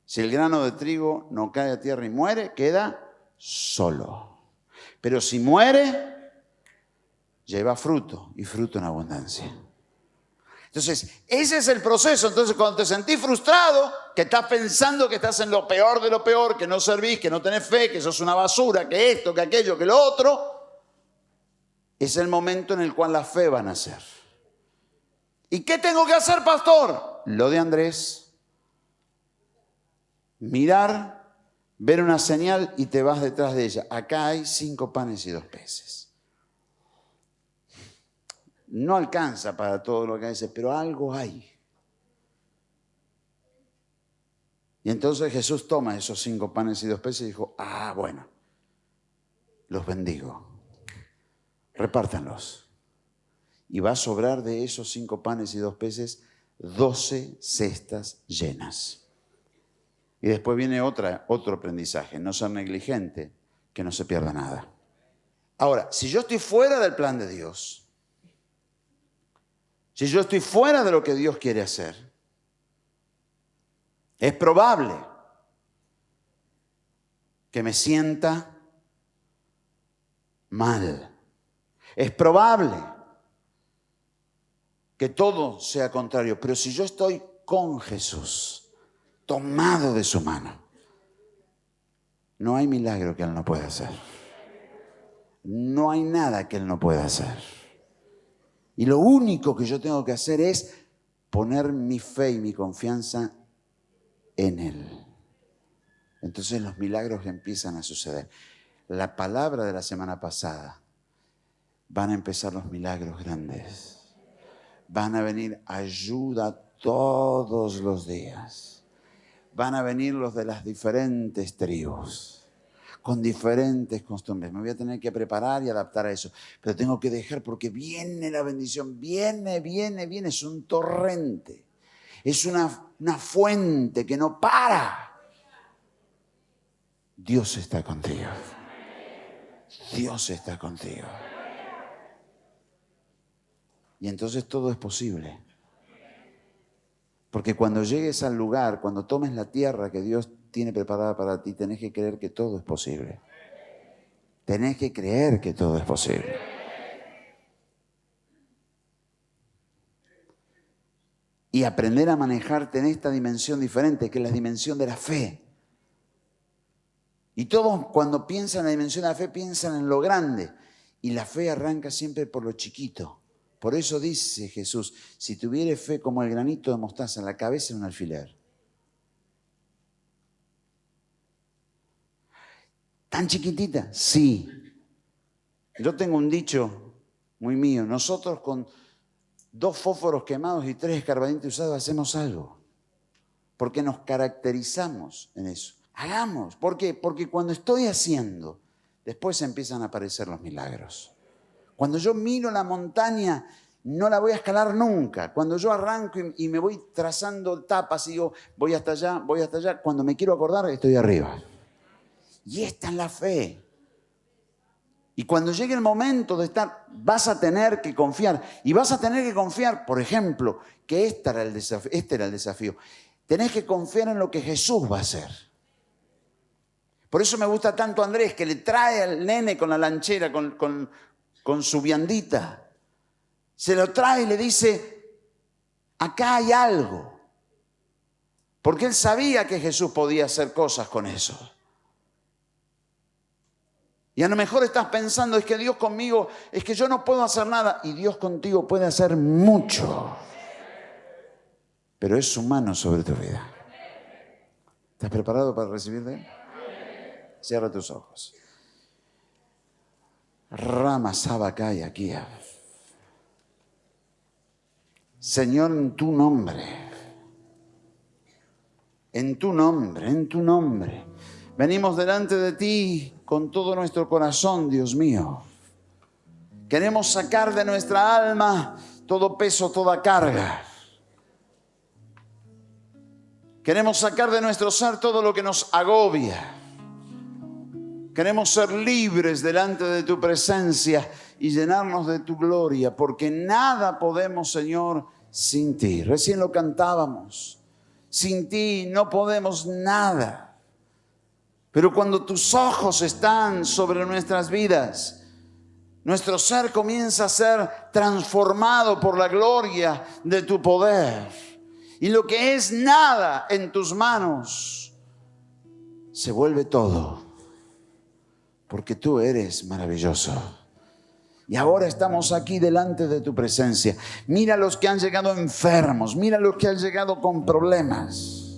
Si el grano de trigo no cae a tierra y muere, queda solo. Pero si muere, lleva fruto y fruto en abundancia. Entonces, ese es el proceso. Entonces, cuando te sentís frustrado, que estás pensando que estás en lo peor de lo peor, que no servís, que no tenés fe, que sos una basura, que esto, que aquello, que lo otro, es el momento en el cual la fe va a nacer. ¿Y qué tengo que hacer, pastor? Lo de Andrés. Mirar, ver una señal y te vas detrás de ella. Acá hay 5 panes y 2 peces. No alcanza para todo lo que hay, pero algo hay. Y entonces Jesús toma esos 5 panes y 2 peces y dijo, bueno, los bendigo. Repártanlos. Y va a sobrar de esos 5 panes y 2 peces 12 cestas llenas. Y después viene otro aprendizaje, no ser negligente, que no se pierda nada. Ahora, si yo estoy fuera del plan de Dios, si yo estoy fuera de lo que Dios quiere hacer, es probable que me sienta mal. Es probable que todo sea contrario, pero si yo estoy con Jesús, tomado de su mano, no hay milagro que Él no pueda hacer. No hay nada que Él no pueda hacer. Y lo único que yo tengo que hacer es poner mi fe y mi confianza en Él. Entonces los milagros empiezan a suceder. La palabra de la semana pasada, van a empezar los milagros grandes. Van a venir ayuda todos los días. Van a venir los de las diferentes tribus, con diferentes costumbres. Me voy a tener que preparar y adaptar a eso. Pero tengo que dejar porque viene la bendición. Viene. Es un torrente. Es una fuente que no para. Dios está contigo. Dios está contigo. Y entonces todo es posible. Porque cuando llegues al lugar, cuando tomes la tierra que Dios tiene preparada para ti, tenés que creer que todo es posible. Tenés que creer que todo es posible. Y aprender a manejarte en esta dimensión diferente, que es la dimensión de la fe. Y todos cuando piensan en la dimensión de la fe, piensan en lo grande. Y la fe arranca siempre por lo chiquito. Por eso dice Jesús, si tuvieres fe como el granito de mostaza, en la cabeza de un alfiler. ¿Tan chiquitita? Sí. Yo tengo un dicho muy mío. Nosotros con 2 fósforos quemados y 3 escarbadientes usados hacemos algo. Porque nos caracterizamos en eso. Hagamos. ¿Por qué? Porque cuando estoy haciendo, después empiezan a aparecer los milagros. Cuando yo miro la montaña, no la voy a escalar nunca. Cuando yo arranco y me voy trazando etapas y digo, voy hasta allá, cuando me quiero acordar, estoy arriba. Y esta es la fe. Y cuando llegue el momento de estar, vas a tener que confiar. Y vas a tener que confiar, por ejemplo, que este era el desafío. Tenés que confiar en lo que Jesús va a hacer. Por eso me gusta tanto Andrés, que le trae al nene con la lanchera, con su viandita. Se lo trae y le dice, acá hay algo. Porque él sabía que Jesús podía hacer cosas con eso. Y a lo mejor estás pensando, es que Dios conmigo, es que yo no puedo hacer nada. Y Dios contigo puede hacer mucho. Pero es su mano sobre tu vida. ¿Estás preparado para recibir de Él? Cierra tus ojos. Rama Sabacaya Kiev. Señor, en tu nombre, venimos delante de ti con todo nuestro corazón, Dios mío. Queremos sacar de nuestra alma todo peso, toda carga. Queremos sacar de nuestro ser todo lo que nos agobia. Queremos ser libres delante de tu presencia y llenarnos de tu gloria, porque nada podemos, Señor, sin ti. Recién lo cantábamos. Sin ti no podemos nada. Pero cuando tus ojos están sobre nuestras vidas, nuestro ser comienza a ser transformado por la gloria de tu poder. Y lo que es nada en tus manos se vuelve todo. Porque tú eres maravilloso. Y ahora estamos aquí delante de tu presencia. Mira los que han llegado enfermos. Mira los que han llegado con problemas.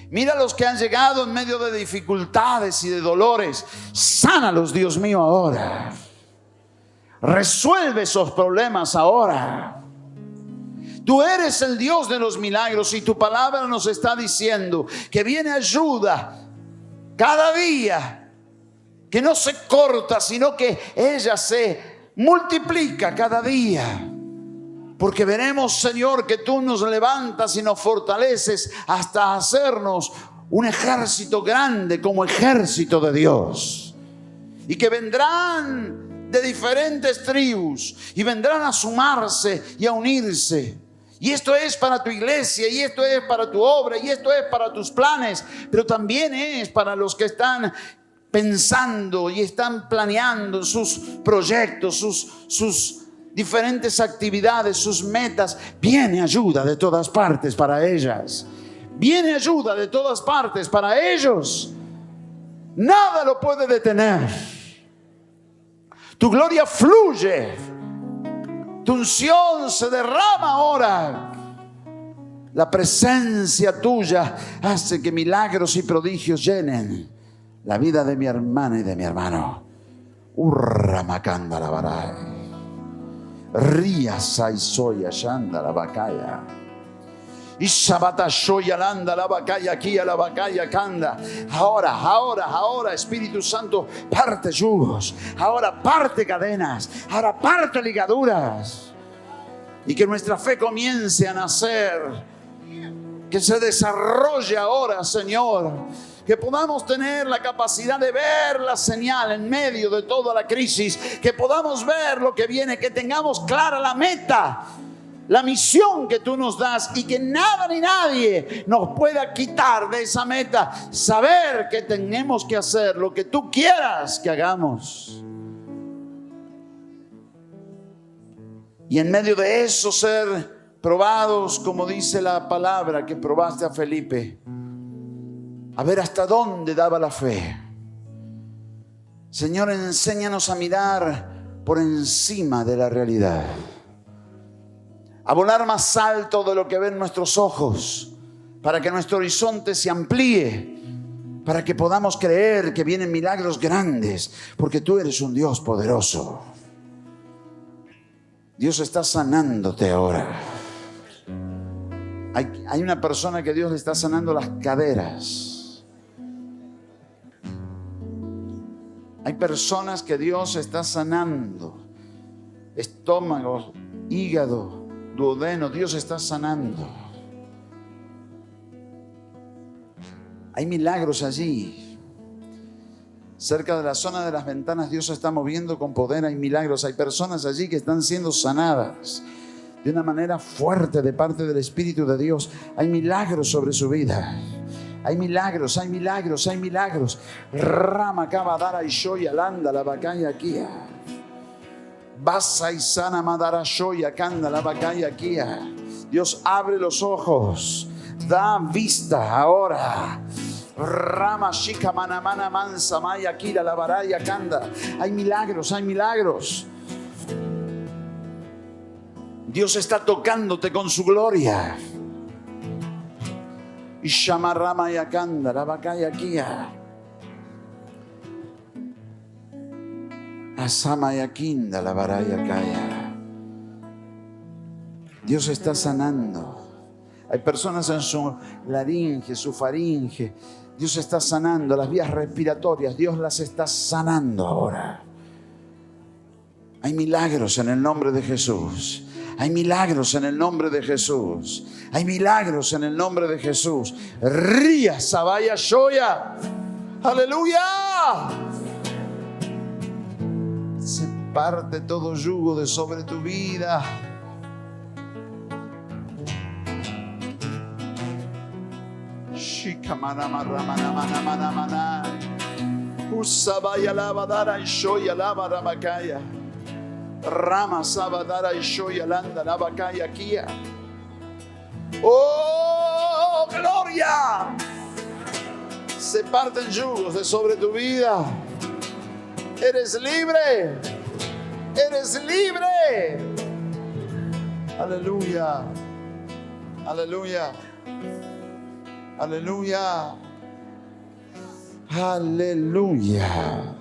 Mira los que han llegado en medio de dificultades y de dolores. Sánalos, Dios mío, ahora. Resuelve esos problemas ahora. Tú eres el Dios de los milagros y tu palabra nos está diciendo que viene ayuda cada día. Que no se corta, sino que ella se multiplica cada día. Porque veremos, Señor, que tú nos levantas y nos fortaleces hasta hacernos un ejército grande como ejército de Dios. Y que vendrán de diferentes tribus y vendrán a sumarse y a unirse. Y esto es para tu iglesia, y esto es para tu obra, y esto es para tus planes, pero también es para los que están pensando y están planeando sus proyectos, sus diferentes actividades, sus metas. Viene ayuda de todas partes para ellas. Viene ayuda de todas partes para ellos. Nada lo puede detener. Tu gloria fluye. Tu unción se derrama ahora. La presencia tuya hace que milagros y prodigios llenen la vida de mi hermana y de mi hermano. Urra macanda la baray. Ría sai soya shanda la bacaya. Y Shabata Shoyalanda, la bacaya aquí, a la bacaya canda. Ahora, Espíritu Santo, parte yugos. Ahora parte cadenas. Ahora parte ligaduras. Y que nuestra fe comience a nacer. Que se desarrolle ahora, Señor. Que podamos tener la capacidad de ver la señal en medio de toda la crisis. Que podamos ver lo que viene. Que tengamos clara la meta. La misión que tú nos das y que nada ni nadie nos pueda quitar de esa meta. Saber que tenemos que hacer lo que tú quieras que hagamos. Y en medio de eso ser probados, como dice la palabra que probaste a Felipe. A ver hasta dónde daba la fe. Señor, enséñanos a mirar por encima de la realidad. A volar más alto de lo que ven nuestros ojos, para que nuestro horizonte se amplíe, para que podamos creer que vienen milagros grandes, porque tú eres un Dios poderoso. Dios está sanándote ahora. Hay una persona que Dios le está sanando las caderas. Hay personas que Dios está sanando estómago, hígado, duodeno. Dios está sanando. Hay milagros allí. Cerca de la zona de las ventanas Dios se está moviendo con poder. Hay milagros. Hay personas allí que están siendo sanadas de una manera fuerte de parte del Espíritu de Dios. Hay milagros sobre su vida. Hay milagros, hay milagros, hay milagros. Rama Kabadara y Shoya Landa la Bacaya Kia. Basa y sana Madara Shoya Kanda la Bacaya Kia. Dios abre los ojos, da vista ahora. Rama Shika Manamana Mansa Maya Kira la Baraya Kanda. Hay milagros, hay milagros. Dios está tocándote con su gloria. Y Shamarama Yakanda, la Bacaya Kia. Asama Yakinda, la Baraya Kaya. Dios está sanando. Hay personas en su laringe, su faringe. Dios está sanando las vías respiratorias. Dios las está sanando ahora. Hay milagros en el nombre de Jesús. Hay milagros en el nombre de Jesús. Hay milagros en el nombre de Jesús. Ría Sabaya Shoya. Aleluya. Se parte todo yugo de sobre tu vida. Shikamana Maramana Mana Mana. Usabaya Lavadara Shoya Lava Ramakaya. Rama Sabadara y Shoyalanda la Bacaya Kia. ¡Oh, gloria! Se parten yugos de sobre tu vida. Eres libre. Eres libre. Aleluya. Aleluya. Aleluya. Aleluya.